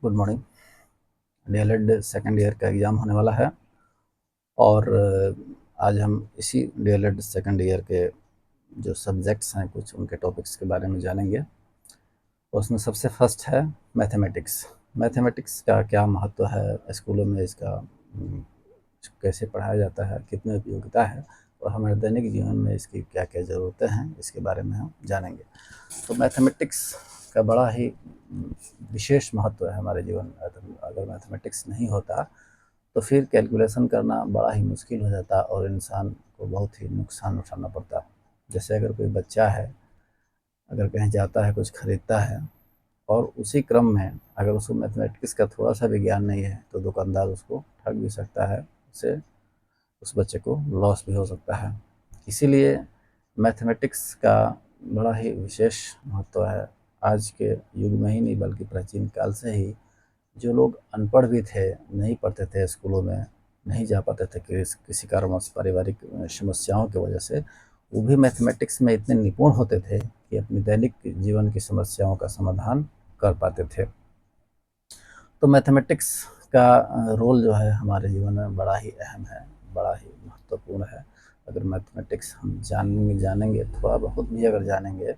Good morning. DElEd second year का exam होने वाला है और आज हम इसी डीएलएड सेकंड ईयर के जो सब्जेक्ट्स हैं कुछ उनके टॉपिक्स के बारे में जानेंगे। उसमें सबसे फर्स्ट है मैथमेटिक्स। मैथमेटिक्स का क्या महत्व है, स्कूलों में इसका कैसे पढ़ाया जाता है, कितनी उपयोगिता है और हमारे दैनिक जीवन में इसकी क्या क्या ज़रूरतें हैं, इसके बारे में हम जानेंगे। तो मैथमेटिक्स का बड़ा ही विशेष महत्व है हमारे जीवन में। अगर मैथमेटिक्स नहीं होता तो फिर कैलकुलेशन करना बड़ा ही मुश्किल हो जाता और इंसान को बहुत ही नुकसान उठाना पड़ता। जैसे अगर कोई बच्चा है, अगर कहीं जाता है, कुछ खरीदता है और उसी क्रम में अगर उसको मैथमेटिक्स का थोड़ा सा भी ज्ञान नहीं है तो दुकानदार उसको ठग भी सकता है, उससे उस बच्चे को लॉस भी हो सकता है। इसीलिए मैथमेटिक्स का बड़ा ही विशेष महत्व है। आज के युग में ही नहीं बल्कि प्राचीन काल से ही जो लोग अनपढ़ भी थे, नहीं पढ़ते थे, स्कूलों में नहीं जा पाते थे किसी कारणवश पारिवारिक समस्याओं की वजह से, वो भी मैथमेटिक्स में इतने निपुण होते थे कि अपनी दैनिक जीवन की समस्याओं का समाधान कर पाते थे। तो मैथमेटिक्स का रोल जो है हमारे जीवन में बड़ा ही अहम है, बड़ा ही महत्वपूर्ण है। अगर मैथमेटिक्स हम जानेंगे, थोड़ा बहुत भी अगर जानेंगे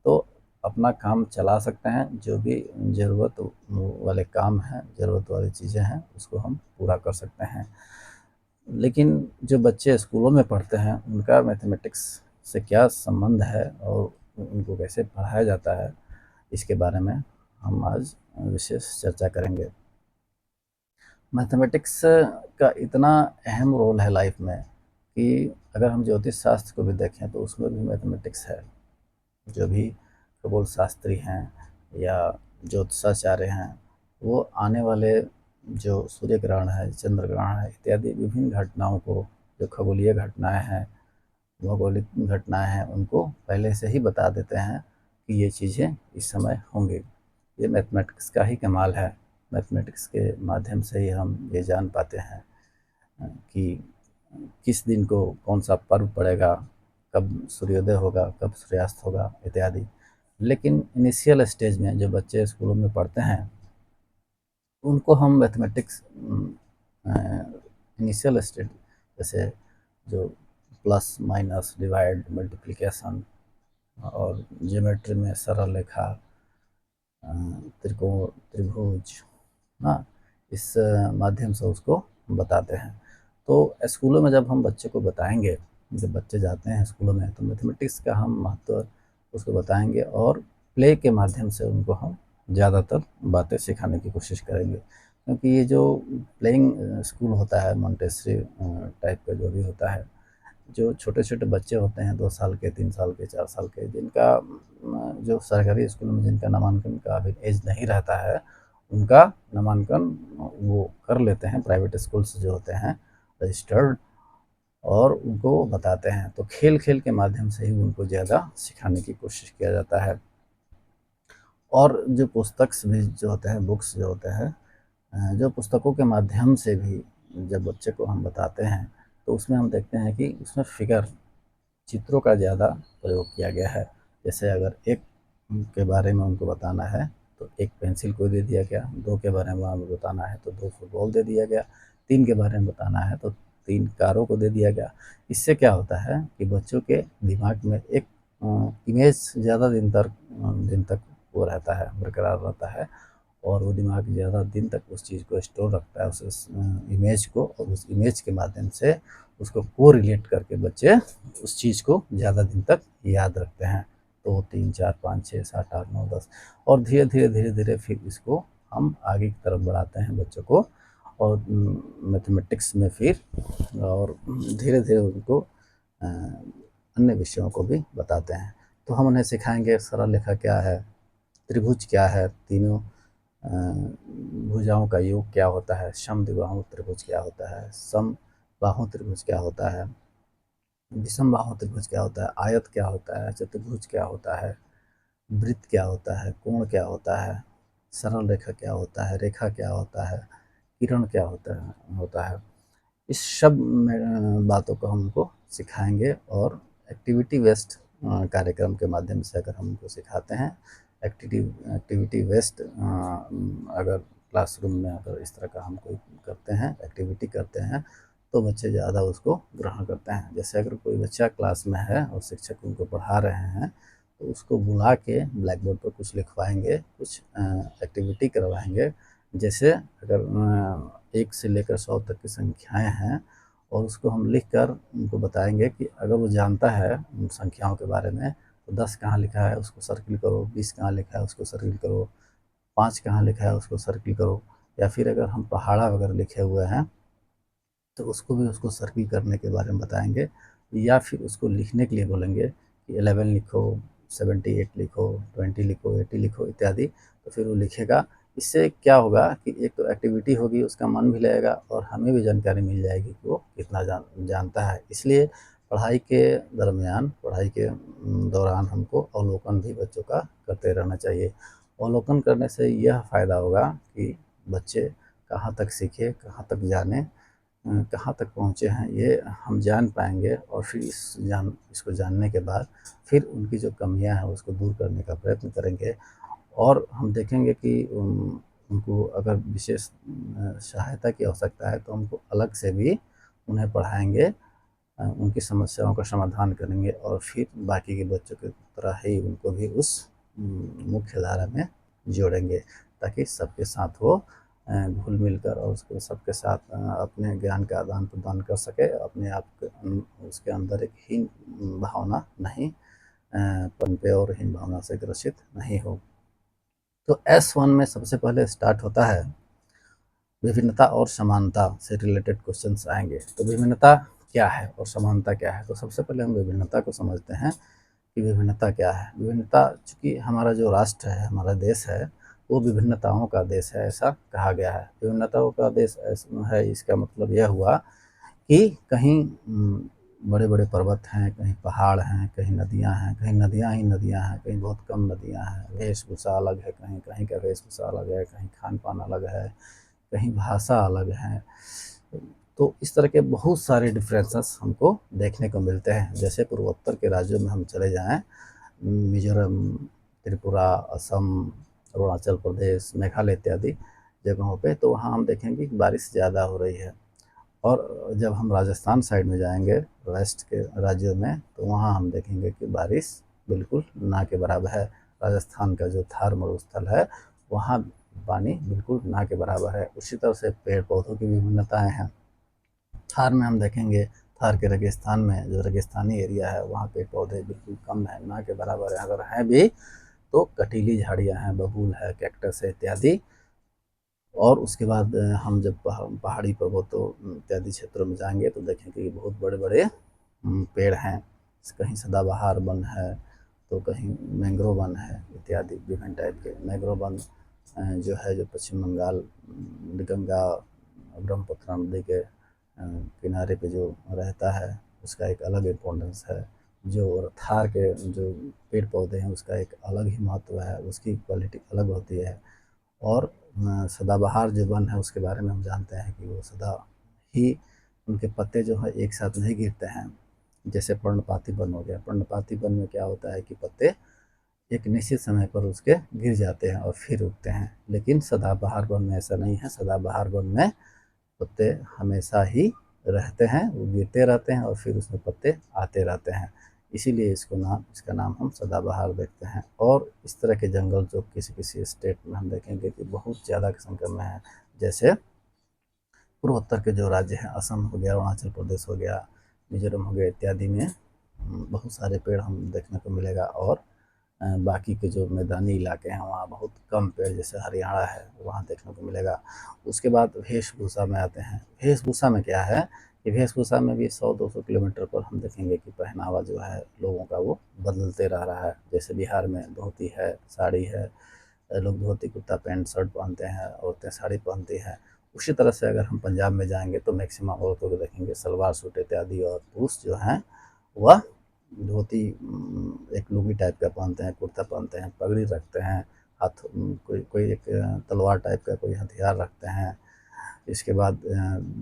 तो अपना काम चला सकते हैं। जो भी ज़रूरत वाले काम हैं, ज़रूरत वाली चीज़ें हैं, उसको हम पूरा कर सकते हैं। लेकिन जो बच्चे स्कूलों में पढ़ते हैं उनका मैथमेटिक्स से क्या संबंध है और उनको कैसे पढ़ाया जाता है, इसके बारे में हम आज विशेष चर्चा करेंगे। मैथमेटिक्स का इतना अहम रोल है लाइफ में कि अगर हम ज्योतिष शास्त्र को भी देखें तो उसमें भी मैथमेटिक्स है। जो भी खगोल शास्त्री हैं या ज्योतिषाचार्य हैं, वो आने वाले जो सूर्य ग्रहण है, चंद्र ग्रहण है इत्यादि विभिन्न घटनाओं को, जो खगोलीय घटनाएं हैं, भौगोलिक घटनाएं हैं, उनको पहले से ही बता देते हैं कि ये चीज़ें इस समय होंगी। ये मैथमेटिक्स का ही कमाल है। मैथमेटिक्स के माध्यम से ही हम ये जान पाते हैं कि किस दिन को कौन सा पर्व पड़ेगा, कब सूर्योदय होगा, कब सूर्यास्त होगा इत्यादि। लेकिन इनिशियल स्टेज में जो बच्चे स्कूलों में पढ़ते हैं उनको हम मैथमेटिक्स इनिशियल स्टेज जैसे जो प्लस माइनस डिवाइड मल्टीप्लिकेशन और ज्योमेट्री में सरल रेखा, त्रिकोण, त्रिभुज ना, इस माध्यम से उसको बताते हैं। तो स्कूलों में जब हम बच्चे को बताएंगे, जब बच्चे जाते हैं स्कूलों में तो मैथमेटिक्स का हम महत्व उसको बताएंगे और प्ले के माध्यम से उनको हम ज़्यादातर बातें सिखाने की कोशिश करेंगे। क्योंकि ये जो प्लेइंग स्कूल होता है, मोंटेसरी टाइप का जो भी होता है, जो छोटे छोटे बच्चे होते हैं 2 साल के, 3 साल के, 4 साल के, जिनका जो सरकारी स्कूल में जिनका नामांकन का अभी एज नहीं रहता है, उनका नामांकन वो कर लेते हैं प्राइवेट स्कूल्स जो होते हैं रजिस्टर्ड, और उनको बताते हैं। तो खेल खेल के माध्यम से ही उनको ज़्यादा सिखाने की कोशिश किया जाता है। और जो पुस्तक भी जो होते हैं, बुक्स जो होते हैं, जो पुस्तकों के माध्यम से भी जब बच्चे को हम बताते हैं तो उसमें हम देखते हैं कि उसमें फिगर, चित्रों का ज़्यादा प्रयोग किया गया है। जैसे अगर एक के बारे में उनको बताना है तो एक पेंसिल को दे दिया गया, दो के बारे में बताना है तो दो फुटबॉल दे दिया गया, तीन के बारे में बताना है तो तीन कारों को दे दिया गया। इससे क्या होता है कि बच्चों के दिमाग में एक इमेज ज़्यादा दिन तक वो रहता है, बरकरार रहता है, और वो दिमाग ज़्यादा दिन तक उस चीज़ को स्टोर रखता है, उस इमेज को, और उस इमेज के माध्यम से उसको को रिलेट करके बच्चे उस चीज़ को ज़्यादा दिन तक याद रखते हैं। 2, 3, 4, 5, 6, 7, 8, 9, 10, और धीरे धीरे धीरे धीरे फिर इसको हम आगे की तरफ बढ़ाते हैं बच्चों को, और मैथमेटिक्स में फिर और धीरे धीरे उनको अन्य विषयों को भी बताते हैं। तो हम उन्हें सिखाएंगे सरल रेखा क्या है, त्रिभुज क्या है, तीनों भुजाओं का योग क्या होता है, समद्विबाहु त्रिभुज क्या होता है, समबाहु त्रिभुज क्या होता है, विषमबाहु त्रिभुज क्या होता है, आयत क्या होता है, चतुर्भुज क्या होता है, वृत्त क्या होता है, कोण क्या होता है, सरल रेखा क्या होता है, रेखा क्या होता है, किरण क्या होता है। इस सब बातों को हम उनको सिखाएंगे, और एक्टिविटी बेस्ड कार्यक्रम के माध्यम से अगर हम उनको सिखाते हैं, एक्टिविटी बेस्ड अगर क्लासरूम में अगर इस तरह का हम कोई करते हैं, एक्टिविटी करते हैं, तो बच्चे ज़्यादा उसको ग्रहण करते हैं। जैसे अगर कोई बच्चा क्लास में है और शिक्षक उनको पढ़ा रहे हैं, तो उसको बुला के ब्लैक बोर्ड पर कुछ लिखवाएँगे, कुछ एक्टिविटी करवाएँगे। जैसे अगर 1 से लेकर 100 तक की संख्याएँ हैं और उसको हम लिख कर उनको बताएँगे कि अगर वो जानता है उन संख्याओं के बारे में, तो 10 कहाँ लिखा है उसको सर्किल करो, 20 कहाँ लिखा है उसको सर्किल करो, 5 कहाँ लिखा है उसको सर्किल करो। या फिर अगर हम पहाड़ा वगैरह लिखे हुए हैं, तो उसको भी उसको सर्किल करने के बारे में बताएँगे, या फिर उसको लिखने के लिए बोलेंगे कि 11 लिखो, 78 लिखो, 20 लिखो, 80 लिखो इत्यादि। तो फिर वो लिखेगा। इससे क्या होगा कि एक तो एक्टिविटी होगी, उसका मन भी लगेगा और हमें भी जानकारी मिल जाएगी कि वो कितना जानता है। इसलिए पढ़ाई के दरमियान, पढ़ाई के दौरान हमको अवलोकन भी बच्चों का करते रहना चाहिए। अवलोकन करने से यह फ़ायदा होगा कि बच्चे कहाँ तक सीखे, कहाँ तक जाने, कहाँ तक पहुँचे हैं, ये हम जान पाएँगे और फिर इसको जानने के बाद फिर उनकी जो कमियाँ हैं उसको दूर करने का प्रयत्न करेंगे। और हम देखेंगे कि उनको अगर विशेष सहायता की आवश्यकता है तो हमको अलग से भी उन्हें पढ़ाएँगे, उनकी समस्याओं का समाधान करेंगे और फिर बाकी के बच्चों की तरह ही उनको भी उस मुख्य धारा में जोड़ेंगे, ताकि सबके साथ वो घुल-मिल कर और उसको सबके साथ अपने ज्ञान का आदान-प्रदान कर सके, अपने आप के उसके अंदर एक हीन भावना नहीं पनपे और हीन भावना से ग्रसित नहीं हो। तो S1 में सबसे पहले स्टार्ट होता है विभिन्नता और समानता से रिलेटेड क्वेश्चंस आएँगे। तो विभिन्नता क्या है और समानता क्या है? तो सबसे पहले हम विभिन्नता को समझते हैं कि विभिन्नता क्या है। विभिन्नता, चूँकि हमारा जो राष्ट्र है, हमारा देश है, वो विभिन्नताओं का देश है, ऐसा कहा गया है। विभिन्नताओं का देश है, इसका मतलब यह हुआ कि कहीं बड़े-बड़े पर्वत हैं, कहीं पहाड़ हैं, कहीं नदियाँ हैं, कहीं नदियाँ ही नदियाँ हैं, कहीं बहुत कम नदियाँ हैं, वेशभूषा अलग है, कहीं कहीं का वेशभूषा अलग है, कहीं खान-पान अलग है, कहीं भाषा अलग है। तो इस तरह के बहुत सारे डिफरेंसेस हमको देखने को मिलते हैं। जैसे पूर्वोत्तर के राज्यों में हम चले जाएँ, मिज़ोरम, त्रिपुरा, असम, अरुणाचल प्रदेश, मेघालय इत्यादि जगहों पे, तो वहाँ हम देखेंगे कि बारिश ज़्यादा हो रही है। और जब हम राजस्थान साइड में जाएँगे, वेस्ट के राज्यों में, तो वहाँ हम देखेंगे कि बारिश बिल्कुल ना के बराबर है। राजस्थान का जो थार मरुस्थल है, वहाँ पानी बिल्कुल ना के बराबर है। उसी तरह से पेड़-पौधों की विभिन्नताएँ हैं। थार में हम देखेंगे, थार के रेगिस्तान में, जो रेगिस्तानी एरिया है, वहाँ पेड़-पौधे बिल्कुल कम हैं, ना के बराबर हैं। अगर हैं भी तो कटीली झाड़ियाँ हैं, बबूल है, कैक्टस है इत्यादि। और उसके बाद हम जब पहाड़ी पर्वतों इत्यादि क्षेत्रों में जाएँगे तो देखेंगे कि बहुत बड़े-बड़े पेड़ हैं। कहीं सदाबहार वन है, तो कहीं मैंग्रोव वन है इत्यादि विभिन्न टाइप के। मैंग्रोव वन जो है, जो पश्चिम बंगाल गंगा ब्रह्मपुत्र नदी के किनारे पे जो रहता है, उसका एक अलग इम्पोर्टेंस है। जो थार के जो पेड़-पौधे हैं, उसका एक अलग ही महत्व है, उसकी क्वालिटी अलग होती है। और सदाबहार जो वन है, उसके बारे में हम जानते हैं कि वो सदा ही उनके पत्ते जो हैं एक साथ नहीं गिरते हैं। जैसे पर्णपाती वन हो गया, पर्णपाती वन में क्या होता है कि पत्ते एक निश्चित समय पर उसके गिर जाते हैं और फिर उगते हैं। लेकिन सदाबहार वन में ऐसा नहीं है। सदाबहार वन में पत्ते हमेशा ही रहते हैं, वो गिरते रहते हैं और फिर उसमें पत्ते आते रहते हैं। इसीलिए इसका नाम हम सदाबहार देखते हैं। और इस तरह के जंगल जो किसी-किसी स्टेट में हम देखेंगे कि बहुत ज़्यादा संख्या में है। जैसे पूर्वोत्तर के जो राज्य हैं, असम हो गया, अरुणाचल प्रदेश हो गया, मिज़ोरम हो गया इत्यादि में बहुत सारे पेड़ हम देखने को मिलेगा। और बाकी के जो मैदानी इलाके हैं, वहाँ बहुत कम पेड़, जैसे हरियाणा है, वहाँ देखने को मिलेगा। उसके बाद वेशभूषा में आते हैं। वेशभूषा में क्या है कि वेशभूषा में भी 100-200 किलोमीटर पर हम देखेंगे कि पहनावा जो है लोगों का, वो बदलते रह रहा है। जैसे बिहार में धोती है, साड़ी है, लोग धोती कुर्ता पैंट शर्ट पहनते हैं, औरतें साड़ी पहनती हैं। उसी तरह से अगर हम पंजाब में जाएँगे तो मैक्सिमम औरतों को देखेंगे सलवार सूट इत्यादि, और पुरुष जो हैं वह धोती एक लुंगी टाइप का पहनते हैं, कुर्ता पहनते हैं, पगड़ी रखते हैं, हाथ कोई कोई एक तलवार टाइप का कोई हथियार रखते हैं। इसके बाद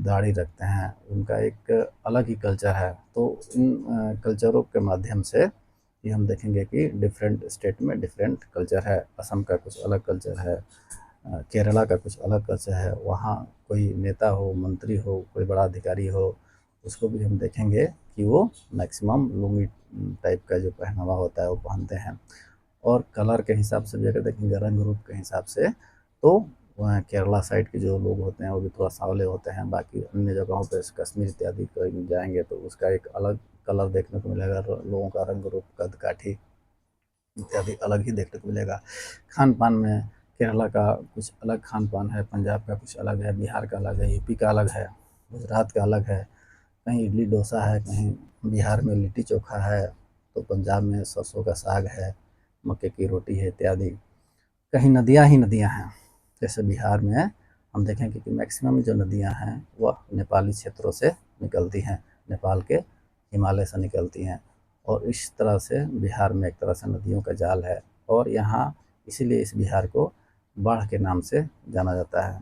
दाढ़ी रखते हैं। उनका एक अलग ही कल्चर है। तो इन कल्चरों के माध्यम से ये हम देखेंगे कि डिफरेंट स्टेट में डिफरेंट कल्चर है। असम का कुछ अलग कल्चर है, केरला का कुछ अलग कल्चर है, वहाँ कोई नेता हो, मंत्री हो, कोई बड़ा अधिकारी हो, उसको भी हम देखेंगे कि वो मैक्सिमम लुंगी टाइप का जो पहनावा होता है वो पहनते हैं। और कलर के हिसाब से भी अगर देखेंगे, रंग रूप के हिसाब से, तो वहाँ केरला साइड के जो लोग होते हैं वो भी थोड़ा सांवले होते हैं। बाकी अन्य जगहों पे कश्मीर इत्यादि कहीं जाएंगे तो उसका एक अलग कलर देखने को मिलेगा, लोगों का रंग रूप, कद काठी इत्यादि अलग ही देखने को मिलेगा। खान पान में केरला का कुछ अलग खान पान है, पंजाब का कुछ अलग है, बिहार का अलग है, यूपी का अलग है, गुजरात का अलग है। कहीं इडली डोसा है, कहीं बिहार में लिट्टी चोखा है, तो पंजाब में सरसों का साग है, मक्के की रोटी है इत्यादि। कहीं नदियाँ ही नदियाँ हैं, जैसे बिहार में हम देखेंगे कि मैक्सिमम जो नदियाँ हैं वह नेपाली क्षेत्रों से निकलती हैं, नेपाल के हिमालय से निकलती हैं। और इस तरह से बिहार में एक तरह से नदियों का जाल है। और यहाँ इसीलिए इस बिहार को बाढ़ के नाम से जाना जाता है,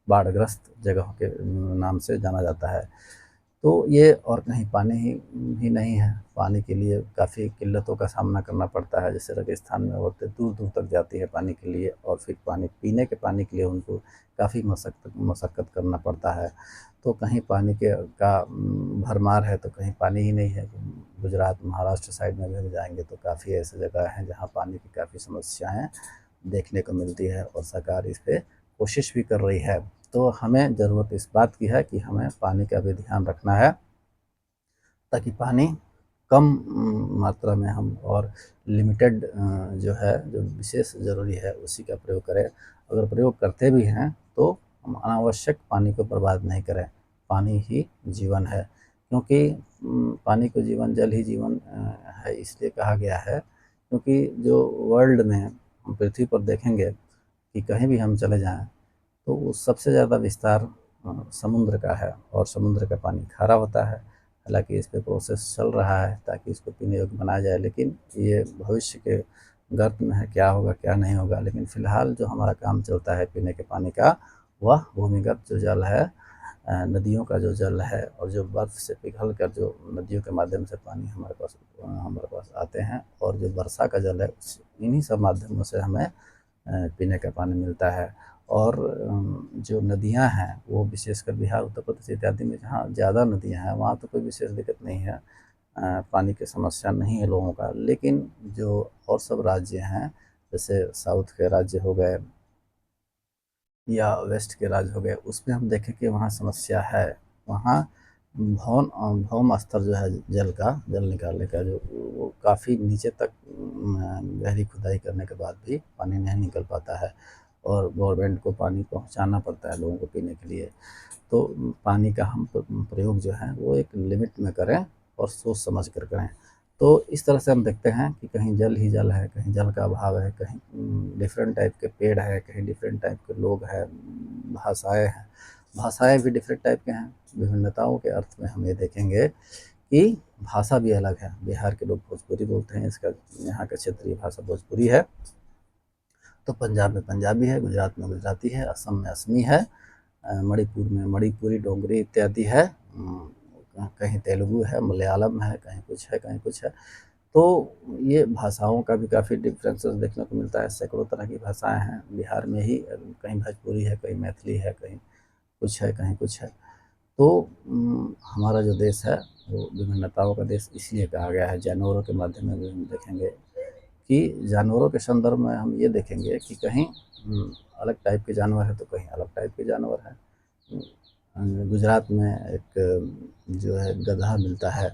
बाढ़ग्रस्त जगहों के नाम से जाना जाता है। तो ये, और कहीं पानी ही नहीं है, पानी के लिए काफ़ी किल्लतों का सामना करना पड़ता है। जैसे रेगिस्तान में औरतें दूर दूर तक जाती है पानी के लिए, और फिर पानी पीने के पानी के लिए उनको काफ़ी मशक्क़त करना पड़ता है। तो कहीं पानी के का भरमार है, तो कहीं पानी ही नहीं है। गुजरात, महाराष्ट्र साइड में भी हम जाएंगे तो काफ़ी ऐसी जगह हैं जहाँ पानी की काफ़ी समस्याएं देखने को मिलती है, और सरकार इस पर कोशिश भी कर रही है। तो हमें ज़रूरत इस बात की है कि हमें पानी का भी ध्यान रखना है, ताकि पानी कम मात्रा में हम, और लिमिटेड जो है, जो विशेष ज़रूरी है उसी का प्रयोग करें। अगर प्रयोग करते भी हैं तो हम अनावश्यक पानी को बर्बाद नहीं करें। पानी ही जीवन है, क्योंकि पानी को जीवन, जल ही जीवन है, इसलिए कहा गया है। क्योंकि जो वर्ल्ड में हम पृथ्वी पर देखेंगे कि कहीं भी हम चले जाएँ, तो वो सबसे ज़्यादा विस्तार समुद्र का है, और समुद्र का पानी खारा होता है। हालांकि इस पे प्रोसेस चल रहा है ताकि इसको पीने योग्य बनाया जाए, लेकिन ये भविष्य के गर्भ में है, क्या होगा क्या नहीं होगा। लेकिन फ़िलहाल जो हमारा काम चलता है पीने के पानी का, वह भूमिगत जो जल है, नदियों का जो जल है, और जो बर्फ़ से पिघल कर जो नदियों के माध्यम से पानी हमारे पास आते हैं, और जो वर्षा का जल है, इन्हीं सब माध्यमों से हमें पीने का पानी मिलता है। और जो नदियाँ हैं वो विशेषकर बिहार, उत्तर प्रदेश इत्यादि में जहाँ ज़्यादा नदियाँ हैं वहाँ तो कोई विशेष दिक्कत नहीं है, पानी की समस्या नहीं है लोगों का। लेकिन जो और सब राज्य हैं, जैसे साउथ के राज्य हो गए या वेस्ट के राज्य हो गए, उसमें हम देखें कि वहाँ समस्या है। वहाँ भौम स्तर जो है जल निकालने का, जो वो काफ़ी नीचे तक गहरी खुदाई करने के बाद भी पानी नहीं निकल पाता है, और गवर्नमेंट को पानी पहुँचाना पड़ता है लोगों को पीने के लिए। तो पानी का हम प्रयोग जो है वो एक लिमिट में करें, और सोच समझ कर करें। तो इस तरह से हम देखते हैं कि कहीं जल ही जल है, कहीं जल का अभाव है, कहीं डिफरेंट टाइप के पेड़ है, कहीं डिफरेंट टाइप के लोग हैं, भाषाएं हैं, भाषाएं भी डिफरेंट टाइप के हैं। विभिन्नताओं के अर्थ में हम ये देखेंगे कि भाषा भी अलग है। बिहार के लोग भोजपुरी बोलते हैं, इसका यहाँ का क्षेत्रीय भाषा भोजपुरी है। तो पंजाब में पंजाबी है, गुजरात में गुजराती है, असम में असमी है, मणिपुर में मणिपुरी, डोगरी इत्यादि है, कहीं तेलुगु है, मलयालम है, कहीं कुछ है, कहीं कुछ है। तो ये भाषाओं का भी काफ़ी डिफरेंसेस देखने को मिलता है। सैकड़ों तरह की भाषाएं हैं बिहार में ही, कहीं भोजपुरी है, कहीं मैथिली है, कहीं कुछ है, कहीं कुछ है। तो हमारा जो देश है वो विभिन्नताओं का देश इसलिए कहा गया है। जानवरों के माध्यम में भी हम देखेंगे कि जानवरों के संदर्भ में हम ये देखेंगे कि कहीं अलग टाइप के जानवर है, तो कहीं अलग टाइप के जानवर हैं। गुजरात में एक जो है गधा मिलता है,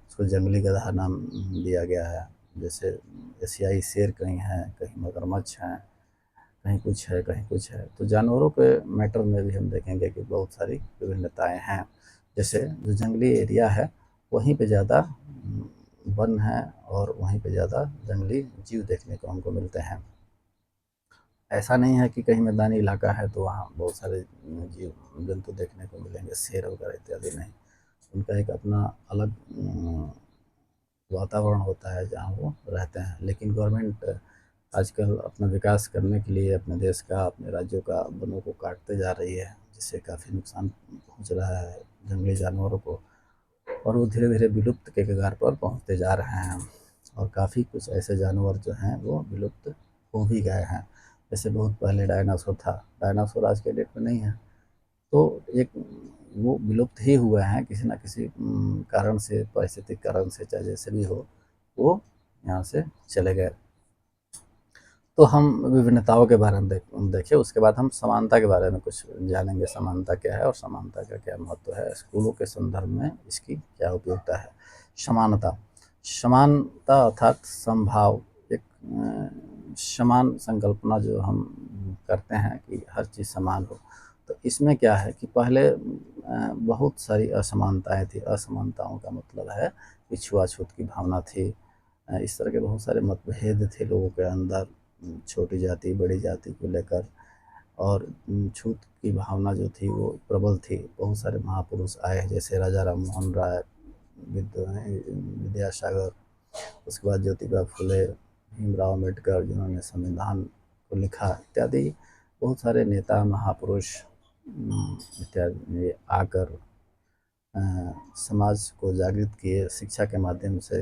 उसको जंगली गधा नाम दिया गया है। जैसे एशियाई शेर कहीं हैं, कहीं मगरमच्छ हैं, कहीं कुछ है, कहीं कुछ है। तो जानवरों के मैटर में भी हम देखेंगे कि बहुत सारी विभिन्नताएं हैं। जैसे जो जंगली एरिया है वहीं पे ज़्यादा वन है, और वहीं पे ज़्यादा जंगली जीव देखने को हमको मिलते हैं। ऐसा नहीं है कि कहीं मैदानी इलाका है तो वहाँ बहुत सारे जीव जंतु देखने को मिलेंगे, शेर वगैरह इत्यादि नहीं। उनका एक अपना अलग वातावरण होता है जहाँ वो रहते हैं। लेकिन गवर्नमेंट आजकल अपना विकास करने के लिए अपने देश का, अपने राज्यों का वनों को काटते जा रही है, जिससे काफ़ी नुकसान पहुँच रहा है जंगली जानवरों को, और वो धीरे धीरे विलुप्त के कगार पर पहुँचते जा रहे हैं। और काफ़ी कुछ ऐसे जानवर जो हैं वो विलुप्त हो भी गए हैं। जैसे बहुत पहले डायनासोर था, डायनासोर आज के डेट में नहीं है। तो एक वो विलुप्त ही हुए हैं किसी न किसी कारण से, पारिस्थितिक कारण से, चाहे जैसे भी हो, वो यहाँ से चले गए। तो हम विभिन्नताओं के बारे में देखें, उसके बाद हम समानता के बारे में कुछ जानेंगे। समानता क्या है और समानता का क्या महत्व है, स्कूलों के संदर्भ में इसकी क्या उपयोगिता है। समानता, समानता अर्थात समभाव, एक समान संकल्पना जो हम करते हैं कि हर चीज़ समान हो। तो इसमें क्या है कि पहले बहुत सारी असमानताएं थी। असमानताओं का मतलब है कि छुआछूत की भावना थी, इस तरह के बहुत सारे मतभेद थे लोगों के अंदर, छोटी जाति बड़ी जाति को लेकर, और छूत की भावना जो थी वो प्रबल थी। बहुत सारे महापुरुष आए, जैसे राजा राम मोहन राय, विद्यासागर, उसके बाद ज्योतिबा फुले, भीमराव अम्बेडकर जिन्होंने संविधान को लिखा, इत्यादि बहुत सारे नेता महापुरुष इत्यादि आकर समाज को जागृत किए शिक्षा के माध्यम से,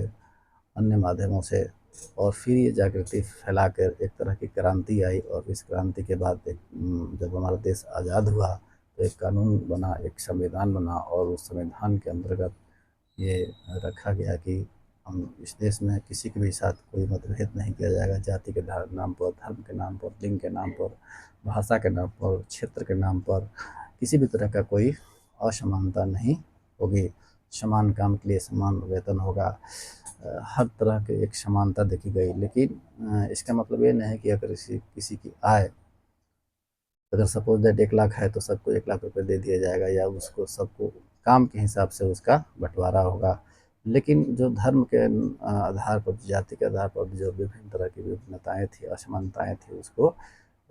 अन्य माध्यमों से, और फिर ये जागृति फैलाकर एक तरह की क्रांति आई। और इस क्रांति के बाद एक जब हमारा देश आज़ाद हुआ तो एक कानून बना, एक संविधान बना, और उस संविधान के अंतर्गत ये रखा गया कि हम इस देश में किसी के भी साथ कोई मतभेद नहीं किया जाएगा, जाति के नाम पर, धर्म के नाम पर, लिंग के नाम पर, भाषा के नाम पर, क्षेत्र के नाम पर किसी भी तरह का कोई असमानता नहीं होगी। समान काम के लिए समान वेतन होगा, हर तरह की एक समानता देखी गई। लेकिन इसका मतलब ये नहीं है कि अगर किसी की आय, अगर सपोज दैट 1 लाख है तो सबको 1 लाख रुपए दे दिया जाएगा, या उसको सबको काम के हिसाब से उसका बंटवारा होगा। लेकिन जो धर्म के आधार पर, जाति के आधार पर जो विभिन्न तरह की विभिन्नताएं थी, असमानताएं थी, उसको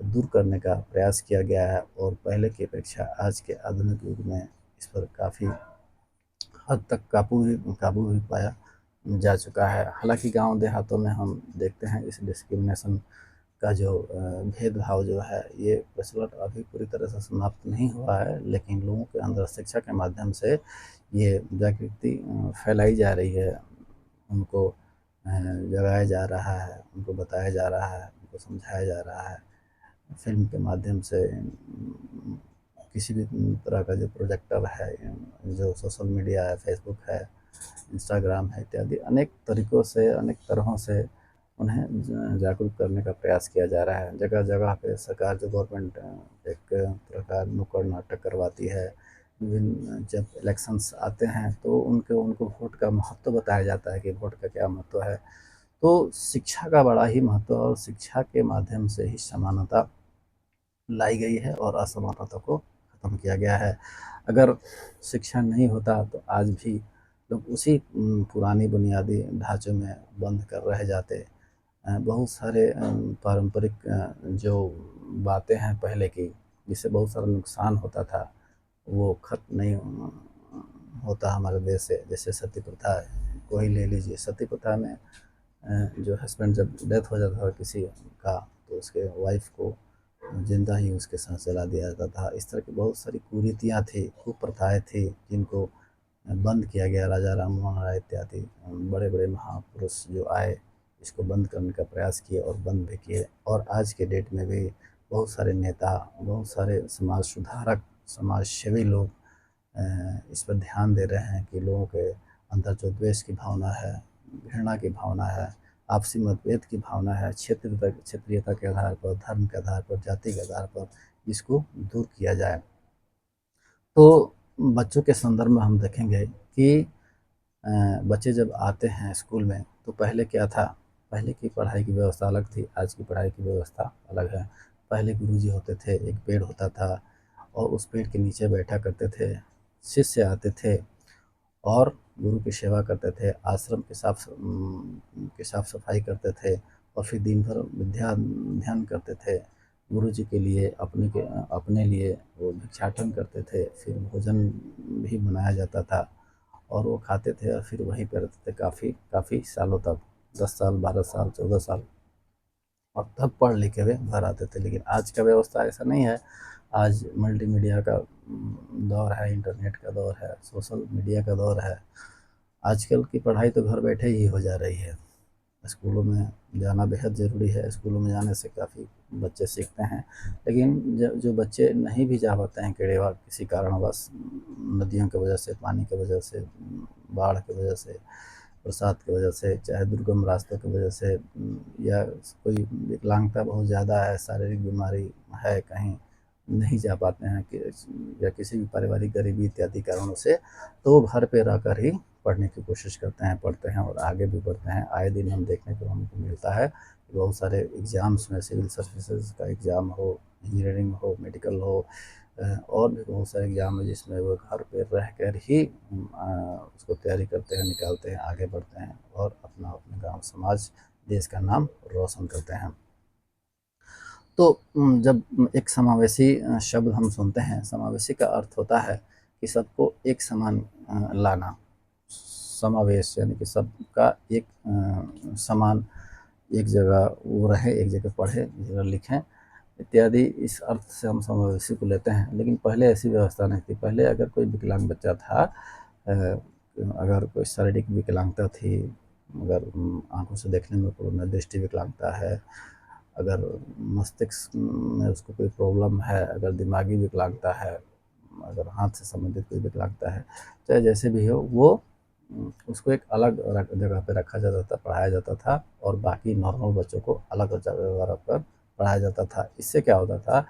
दूर करने का प्रयास किया गया है। और पहले की अपेक्षा आज के आधुनिक युग में इस पर काफ़ी हद तक काबू भी पाया जा चुका है। हालांकि गांव देहातों में हम देखते हैं इस डिस्क्रिमिनेशन का जो भेदभाव जो है, ये प्रचलन अभी पूरी तरह से समाप्त नहीं हुआ है, लेकिन लोगों के अंदर शिक्षा के माध्यम से ये जागृति फैलाई जा रही है। उनको जगाया जा रहा है, उनको बताया जा रहा है, उनको समझाया जा रहा है फिल्म के माध्यम से। किसी भी तरह का जो प्रोजेक्टर है, जो सोशल मीडिया है, फेसबुक है, इंस्टाग्राम है, इत्यादि अनेक तरीक़ों से, अनेक तरहों से उन्हें जागरूक करने का प्रयास किया जा रहा है। जगह जगह पे सरकार, जो गवर्नमेंट एक तरह का नुक्कड़ नाटक करवाती है। विभिन्न जब इलेक्शंस आते हैं तो उनको वोट का महत्व बताया जाता है कि वोट का क्या महत्व है। तो शिक्षा का बड़ा ही महत्व, और शिक्षा के माध्यम से ही समानता लाई गई है और असमानता को ख़त्म किया गया है। अगर शिक्षा नहीं होता तो आज भी लोग उसी पुरानी बुनियादी ढांचों में बंद कर रह जाते। बहुत सारे पारंपरिक जो बातें हैं पहले की, जिससे बहुत सारा नुकसान होता था, वो ख़त्म नहीं होता हमारे देश से। जैसे सती प्रथा को ही ले लीजिए। सती प्रथा में जो हस्बैंड जब डेथ हो जाता था किसी का, तो उसके वाइफ को जिंदा ही उसके साथ जला दिया जाता था। इस तरह की बहुत सारी कुरीतियाँ थी, कुप्रथाएँ थी, जिनको बंद किया गया। राजा राम मोहन राय इत्यादि बड़े बड़े महापुरुष जो आए, इसको बंद करने का प्रयास किए और बंद भी किए। और आज के डेट में भी बहुत सारे नेता, बहुत सारे समाज सुधारक, समाज सेवी लोग इस पर ध्यान दे रहे हैं कि लोगों के अंदर जो द्वेष की भावना है, घृणा की भावना है, आपसी मतभेद की भावना है, क्षेत्रीयता के आधार पर, धर्म के आधार पर, जाति के आधार पर, इसको दूर किया जाए। तो बच्चों के संदर्भ में हम देखेंगे कि बच्चे जब आते हैं स्कूल में तो पहले क्या था, पहले की पढ़ाई की व्यवस्था अलग थी, आज की पढ़ाई की व्यवस्था अलग है। पहले गुरुजी होते थे, एक पेड़ होता था और उस पेड़ के नीचे बैठा करते थे, शिष्य आते थे और गुरु की सेवा करते थे, आश्रम की साफ सफाई करते थे, और फिर दिन भर विद्या अध्ययन करते थे। गुरु जी के लिए, अपने लिए वो भिक्षाटन करते थे, फिर भोजन भी बनाया जाता था और वो खाते थे और फिर वहीं पे रहते थे काफ़ी काफ़ी सालों तक, 10 साल, 12 साल, 14 साल, और तब पढ़ लिख के वे घर आते थे। लेकिन आज का व्यवस्था ऐसा नहीं है। आज मल्टीमीडिया का दौर है, इंटरनेट का दौर है, सोशल मीडिया का दौर है। आजकल की पढ़ाई तो घर बैठे ही हो जा रही है। स्कूलों में जाना बेहद ज़रूरी है। स्कूलों में जाने से काफ़ी बच्चे सीखते हैं, लेकिन जो बच्चे नहीं भी जा पाते हैं किसी कारणवश, नदियों की वजह से, पानी की वजह से, बाढ़ की वजह से, बरसात की वजह से, चाहे दुर्गम रास्तों की वजह से, या कोई विकलांगता बहुत ज़्यादा है, शारीरिक बीमारी है, कहीं नहीं जा पाते हैं कि, या किसी भी पारिवारिक गरीबी इत्यादि कारणों से, तो वो घर पे रहकर ही पढ़ने की कोशिश करते हैं, पढ़ते हैं और आगे भी बढ़ते हैं। आए दिन हम देखने को हमको मिलता है कि बहुत सारे एग्ज़ाम्स में, सिविल सर्विसेज का एग्ज़ाम हो, इंजीनियरिंग हो, मेडिकल हो, और भी बहुत सारे एग्ज़ाम है जिसमें वो घर पे रह कर ही उसको तैयारी करते हैं, निकालते हैं, आगे बढ़ते हैं और अपने गाँव समाज देश का नाम रोशन करते हैं। तो जब एक समावेशी शब्द हम सुनते हैं, समावेशी का अर्थ होता है कि सबको एक समान लाना। समावेश यानी कि सबका एक समान, एक जगह वो रहे, एक जगह पढ़े, एक जगह लिखें इत्यादि, इस अर्थ से हम समावेशी को लेते हैं। लेकिन पहले ऐसी व्यवस्था नहीं थी। पहले अगर कोई विकलांग बच्चा था, अगर कोई शारीरिक विकलांगता थी, अगर आँखों से देखने में पूर्ण दृष्टि विकलांगता है, अगर मस्तिष्क में उसको कोई प्रॉब्लम है, अगर दिमागी विकलांगता है, अगर हाथ से संबंधित कोई विकलांगता है, चाहे जैसे भी हो, वो उसको एक अलग जगह पे रखा जाता था, पढ़ाया जाता था, और बाकी नॉर्मल बच्चों को अलग जगह रख कर पढ़ाया जाता था। इससे क्या होता था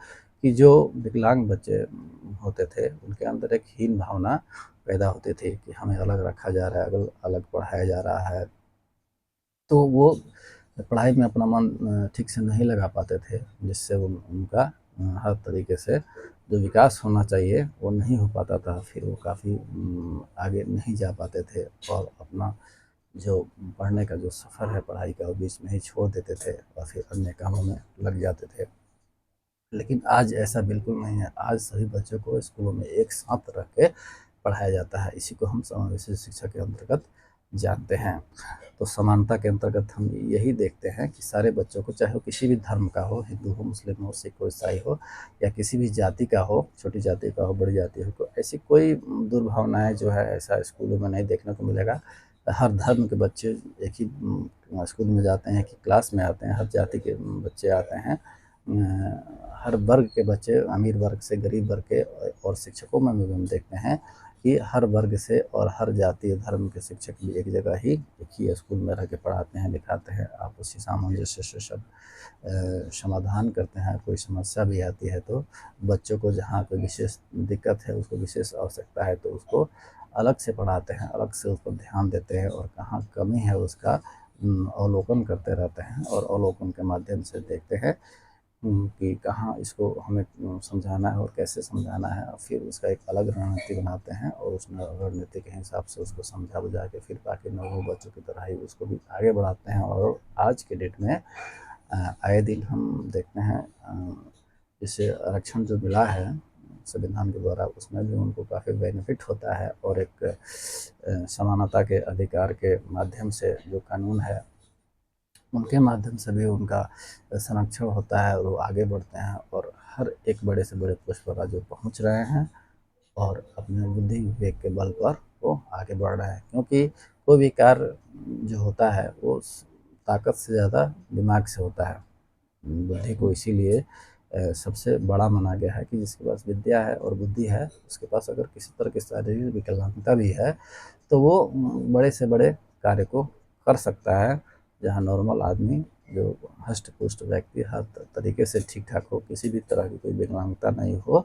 कि जो विकलांग बच्चे होते थे, उनके अंदर एक हीन भावना पैदा होती थी कि हमें अलग रखा जा रहा है, अलग अलग पढ़ाया जा रहा है। तो वो पढ़ाई में अपना मन ठीक से नहीं लगा पाते थे, जिससे उनका हर तरीके से जो विकास होना चाहिए वो नहीं हो पाता था। फिर वो काफ़ी आगे नहीं जा पाते थे और अपना जो पढ़ने का जो सफ़र है पढ़ाई का, वो बीच में ही छोड़ देते थे और फिर अन्य कामों में लग जाते थे। लेकिन आज ऐसा बिल्कुल नहीं है। आज सभी बच्चों को स्कूलों में एक साथ रख के पढ़ाया जाता है। इसी को हम समावेशी शिक्षा के अंतर्गत जानते हैं। तो समानता के अंतर्गत हम यही देखते हैं कि सारे बच्चों को, चाहे वो किसी भी धर्म का हो, हिंदू हो, मुस्लिम हो, सिख हो, ईसाई हो, या किसी भी जाति का हो, छोटी जाति का हो, बड़ी जाति हो, तो ऐसी कोई दुर्भावनाएं जो है ऐसा स्कूलों में नहीं देखने को मिलेगा। हर धर्म के बच्चे एक ही स्कूल में जाते हैं, कि क्लास में आते हैं, हर जाति के बच्चे आते हैं, हर वर्ग के बच्चे, अमीर वर्ग से गरीब वर्ग के, और शिक्षकों में भी हम देखते हैं कि हर वर्ग से और हर जातीय धर्म के शिक्षक भी एक जगह ही, एक ही स्कूल में रह के पढ़ाते हैं, लिखाते हैं, आपसी सामंजस्य से सब समाधान करते हैं। कोई समस्या भी आती है तो बच्चों को जहाँ कोई विशेष दिक्कत है, उसको विशेष आवश्यकता है, तो उसको अलग से पढ़ाते हैं, अलग से उस पर ध्यान देते हैं, और कहाँ कमी है उसका अवलोकन करते रहते हैं, और अवलोकन के माध्यम से देखते हैं कि कहाँ इसको हमें समझाना है और कैसे समझाना है, और फिर उसका एक अलग रणनीति बनाते हैं, और उस रणनीति के हिसाब से उसको समझा बुझा के फिर बाकी नौजवान बच्चों की तरह ही उसको भी आगे बढ़ाते हैं। और आज के डेट में आए दिन हम देखते हैं, जैसे आरक्षण जो मिला है संविधान के द्वारा, उसमें भी उनको काफ़ी बेनिफिट होता है, और एक समानता के अधिकार के माध्यम से जो कानून है उनके माध्यम से भी उनका संरक्षण होता है, और वो आगे बढ़ते हैं, और हर एक बड़े से बड़े पोस्ट पर आज वो पहुँच रहे हैं, और अपने बुद्धि विवेक के बल पर वो आगे बढ़ रहे हैं। क्योंकि कोई भी कार्य जो होता है वो ताकत से ज़्यादा दिमाग से होता है। बुद्धि को इसीलिए सबसे बड़ा माना गया है कि जिसके पास विद्या है और बुद्धि है, उसके पास अगर किसी तरह की शारीरिक विकलांगता भी है, तो वो बड़े से बड़े कार्य को कर सकता है। जहाँ नॉर्मल आदमी, जो हष्ट पुष्ट व्यक्ति, हर तरीके से ठीक ठाक हो, किसी भी तरह की कोई विकलांगता नहीं हो,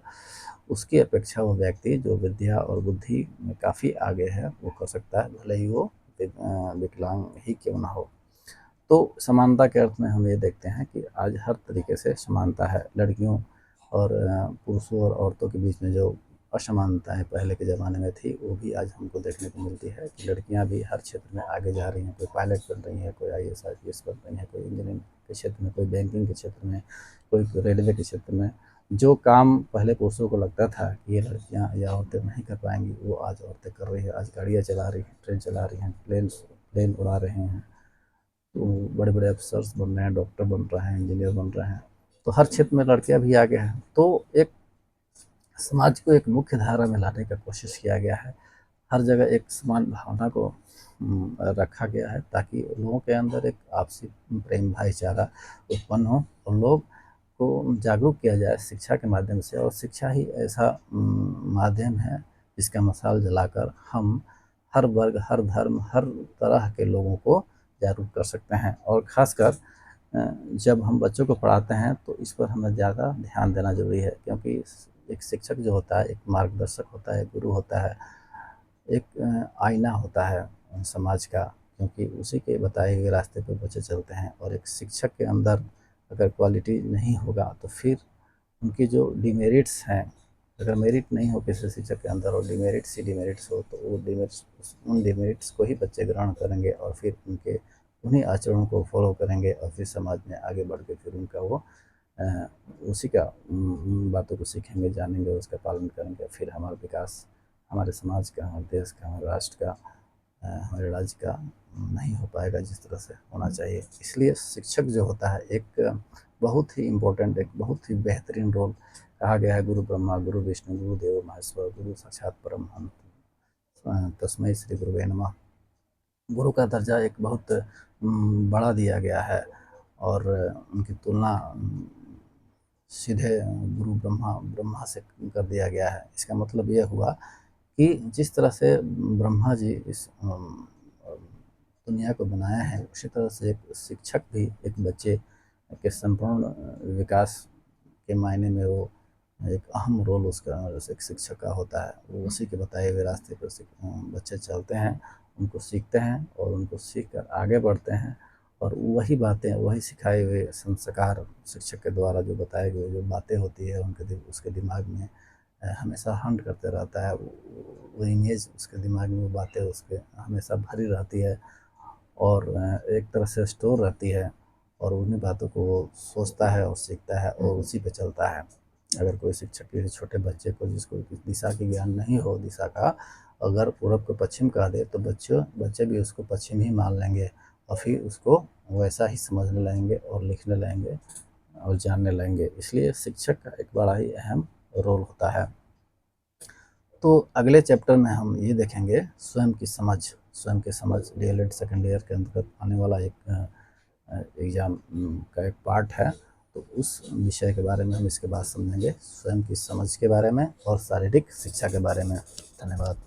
उसकी अपेक्षा वो व्यक्ति जो विद्या और बुद्धि में काफ़ी आगे है, वो कर सकता है, भले ही वो विकलांग ही क्यों ना हो। तो समानता के अर्थ में हम ये देखते हैं कि आज हर तरीके से समानता है। लड़कियों और पुरुषों और औरतों के बीच में जो असमानताएं पहले के ज़माने में थी, वो भी आज हमको देखने को मिलती है कि लड़कियां भी हर क्षेत्र में आगे जा रही हैं। कोई पायलट बन रही हैं, कोई आईएएस आईपीएस बन रही हैं, कोई इंजीनियरिंग के क्षेत्र में, कोई बैंकिंग के क्षेत्र में, कोई रेलवे के क्षेत्र में। जो काम पहले पुरुषों को लगता था कि ये लड़कियाँ या औरतें नहीं कर पाएंगी, वो आज औरतें कर रही है। आज गाड़ियाँ चला रही हैं, ट्रेन चला रही हैं, प्लेन उड़ा रहे हैं, तो बड़े बड़े अफसर्स बन रहे हैं, डॉक्टर बन रहे हैं, इंजीनियर बन रहे हैं। तो हर क्षेत्र में लड़कियां भी आगे हैं। तो एक समाज को एक मुख्य धारा में लाने का कोशिश किया गया है। हर जगह एक समान भावना को रखा गया है, ताकि लोगों के अंदर एक आपसी प्रेम भाईचारा उत्पन्न हो और लोग को जागरूक किया जाए शिक्षा के माध्यम से। और शिक्षा ही ऐसा माध्यम है जिसका मशाल जलाकर हम हर वर्ग, हर धर्म, हर तरह के लोगों को जागरूक कर सकते हैं। और ख़ासकर जब हम बच्चों को पढ़ाते हैं तो इस पर हमें ज़्यादा ध्यान देना ज़रूरी है, क्योंकि एक शिक्षक जो होता है एक मार्गदर्शक होता है, गुरु होता है, एक आईना होता है समाज का, क्योंकि उसी के बताए हुए रास्ते पर बच्चे चलते हैं। और एक शिक्षक के अंदर अगर क्वालिटी नहीं होगा तो फिर उनकी जो डिमेरिट्स हैं, अगर मेरिट नहीं हो किसी शिक्षक के अंदर और डिमेरिट्स ही डिमेरिट्स हो, तो वो डिमेरिट्स, उन डिमेरिट्स को ही बच्चे ग्रहण करेंगे और फिर उनके उन्हीं आचरणों को फॉलो करेंगे और फिर समाज में आगे बढ़ के फिर उनका वो उसी का बातों को सीखेंगे, जानेंगे, उसका पालन करेंगे। फिर हमारा विकास हमारे समाज का, हमारे देश का, हमारे राष्ट्र का, हमारे राज्य का नहीं हो पाएगा जिस तरह से होना चाहिए। इसलिए शिक्षक जो होता है एक बहुत ही इम्पोर्टेंट, एक बहुत ही बेहतरीन रोल। कहा गया है गुरु ब्रह्मा गुरु विष्णु गुरु देवो महेश्वर गुरु साक्षात परम तस्मै श्री गुरुवे नमः। गुरु का दर्जा एक बहुत बड़ा दिया गया है और उनकी तुलना सीधे गुरु ब्रह्मा से कर दिया गया है। इसका मतलब ये हुआ कि जिस तरह से ब्रह्मा जी इस दुनिया को बनाया है, उसी तरह से एक शिक्षक भी एक बच्चे के संपूर्ण विकास के मायने में वो एक अहम रोल उसका एक शिक्षक का होता है। वो उसी के बताए हुए रास्ते पर बच्चे चलते हैं, उनको सीखते हैं और उनको सीख कर आगे बढ़ते हैं। और वही बातें, वही सिखाए हुए संस्कार शिक्षक के द्वारा जो बताए गए जो बातें होती है उनके उसके दिमाग में हमेशा हंट करते रहता है। वो इमेज उसके दिमाग में, वो बातें उसके हमेशा भरी रहती है और एक तरह से स्टोर रहती है और उन्हीं बातों को वो सोचता है और सीखता है और उसी पे चलता है। अगर कोई शिक्षक किसी छोटे बच्चे को जिसको दिशा की ज्ञान नहीं हो, दिशा का, अगर पूरब को पश्चिम कह दे तो बच्चे भी उसको पश्चिम ही मान लेंगे और फिर उसको वैसा ही समझने लगेंगे और लिखने लगेंगे और जानने लगेंगे। इसलिए शिक्षक का एक बड़ा ही अहम रोल होता है। तो अगले चैप्टर में हम ये देखेंगे स्वयं की समझ। स्वयं की समझ डीएलएड सेकेंड ईयर के अंतर्गत आने वाला एक एग्ज़ाम का एक पार्ट है। तो उस विषय के बारे में हम इसके बाद समझेंगे, स्वयं की समझ के बारे में और शारीरिक शिक्षा के बारे में। धन्यवाद।